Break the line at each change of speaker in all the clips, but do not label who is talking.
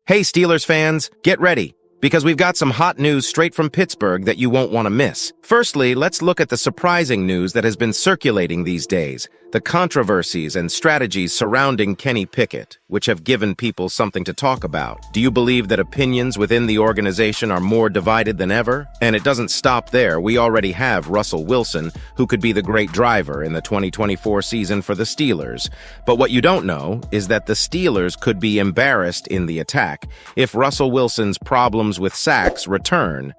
Hey Steelers fans, get ready, because we've got some hot news straight from Pittsburgh that you won't want to miss. Firstly, let's look at the surprising news that has been circulating these days, the controversies and strategies surrounding Kenny Pickett, which have given people something to talk about. Do you believe that opinions within the organization are more divided than ever? And it doesn't stop there. We already have Russell Wilson, who could be the great driver in the 2024 season for the Steelers. But what you don't know is that the Steelers could be embarrassed in the attack if Russell Wilson's problems with sacks return.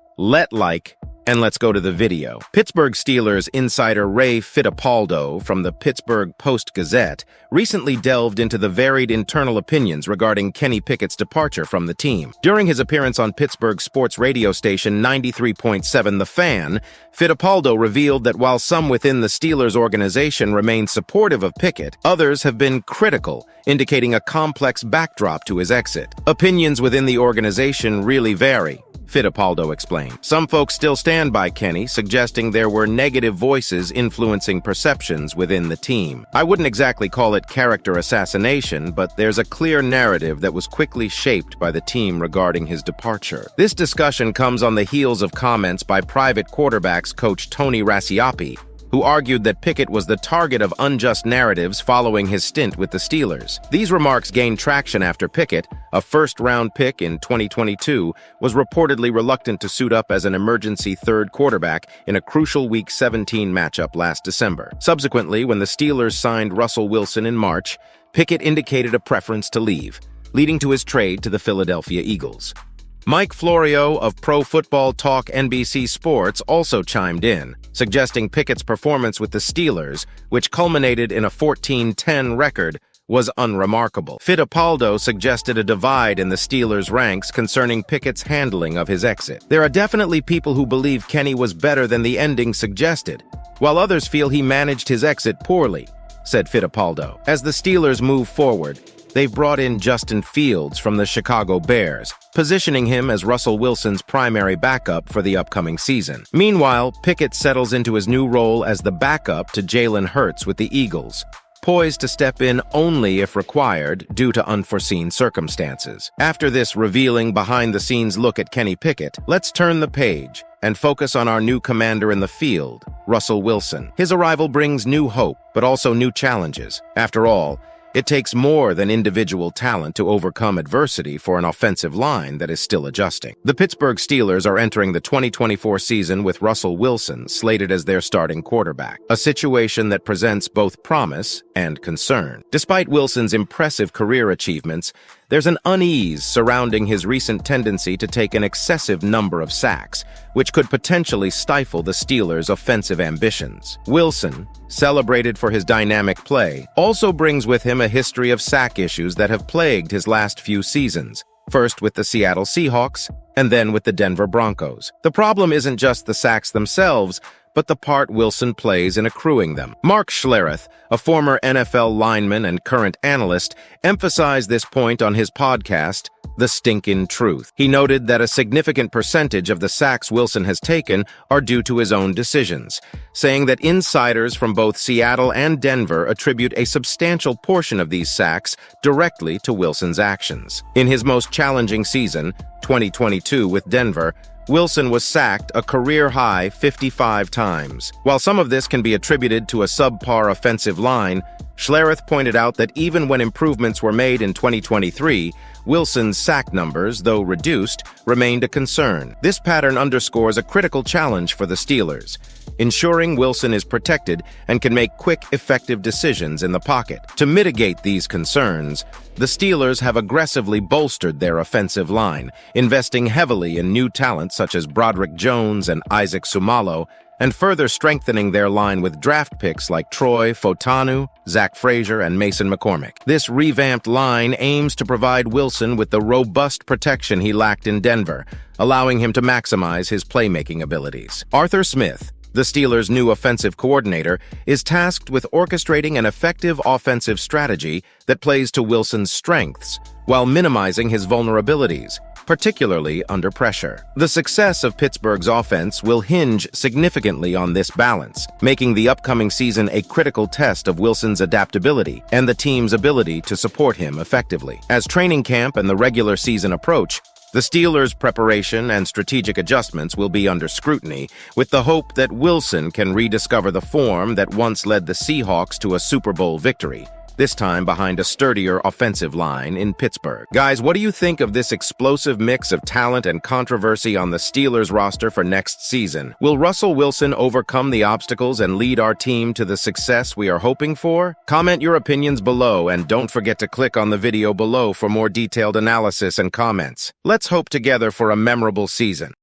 And let's go to the video. Pittsburgh Steelers insider Ray Fittipaldo from the Pittsburgh Post-Gazette recently delved into the varied internal opinions regarding Kenny Pickett's departure from the team. During his appearance on Pittsburgh sports radio station 93.7 The Fan, Fittipaldo revealed that while some within the Steelers organization remain supportive of Pickett, others have been critical, indicating a complex backdrop to his exit. Opinions within the organization really vary, Fittipaldo explained. Some folks still stand by Kenny, suggesting there were negative voices influencing perceptions within the team. I wouldn't exactly call it character assassination, but there's a clear narrative that was quickly shaped by the team regarding his departure. This discussion comes on the heels of comments by private quarterbacks coach Tony Racioppi, who argued that Pickett was the target of unjust narratives following his stint with the Steelers. These remarks gained traction after Pickett, a first-round pick in 2022, was reportedly reluctant to suit up as an emergency third quarterback in a crucial Week 17 matchup last December. Subsequently, when the Steelers signed Russell Wilson in March, Pickett indicated a preference to leave, leading to his trade to the Philadelphia Eagles. Mike Florio of Pro Football Talk NBC Sports also chimed in, suggesting Pickett's performance with the Steelers, which culminated in a 14-10 record, was unremarkable. Fittipaldo suggested a divide in the Steelers' ranks concerning Pickett's handling of his exit. There are definitely people who believe Kenny was better than the ending suggested, while others feel he managed his exit poorly, said Fittipaldo. As the Steelers move forward, they've brought in Justin Fields from the Chicago Bears, positioning him as Russell Wilson's primary backup for the upcoming season. Meanwhile, Pickett settles into his new role as the backup to Jalen Hurts with the Eagles, poised to step in only if required due to unforeseen circumstances. After this revealing behind-the-scenes look at Kenny Pickett, let's turn the page and focus on our new commander in the field, Russell Wilson. His arrival brings new hope, but also new challenges. After all, it takes more than individual talent to overcome adversity for an offensive line that is still adjusting. The Pittsburgh Steelers are entering the 2024 season with Russell Wilson slated as their starting quarterback, a situation that presents both promise and concern. Despite Wilson's impressive career achievements, there's an unease surrounding his recent tendency to take an excessive number of sacks, which could potentially stifle the Steelers' offensive ambitions. Wilson, celebrated for his dynamic play, also brings with him a history of sack issues that have plagued his last few seasons, first with the Seattle Seahawks and then with the Denver Broncos. The problem isn't just the sacks themselves, but the part Wilson plays in accruing them. Mark Schlereth, a former NFL lineman and current analyst, emphasized this point on his podcast, The Stinkin' Truth. He noted that a significant percentage of the sacks Wilson has taken are due to his own decisions, saying that insiders from both Seattle and Denver attribute a substantial portion of these sacks directly to Wilson's actions. In his most challenging season, 2022 with Denver, Wilson was sacked a career-high 55 times. While some of this can be attributed to a subpar offensive line, Schlereth pointed out that even when improvements were made in 2023, Wilson's sack numbers, though reduced, remained a concern. This pattern underscores a critical challenge for the Steelers, ensuring Wilson is protected and can make quick, effective decisions in the pocket. To mitigate these concerns, the Steelers have aggressively bolstered their offensive line, investing heavily in new talent such as Broderick Jones and Isaac Sumalo, and further strengthening their line with draft picks like Troy Fautanu, Zach Frazier, and Mason McCormick. This revamped line aims to provide Wilson with the robust protection he lacked in Denver, allowing him to maximize his playmaking abilities. Arthur Smith, the Steelers' new offensive coordinator, is tasked with orchestrating an effective offensive strategy that plays to Wilson's strengths while minimizing his vulnerabilities, particularly under pressure. The success of Pittsburgh's offense will hinge significantly on this balance, making the upcoming season a critical test of Wilson's adaptability and the team's ability to support him effectively. As training camp and the regular season approach, the Steelers' preparation and strategic adjustments will be under scrutiny, with the hope that Wilson can rediscover the form that once led the Seahawks to a Super Bowl victory, this time behind a sturdier offensive line in Pittsburgh. Guys, what do you think of this explosive mix of talent and controversy on the Steelers roster for next season? Will Russell Wilson overcome the obstacles and lead our team to the success we are hoping for? Comment your opinions below, and don't forget to click on the video below for more detailed analysis and comments. Let's hope together for a memorable season.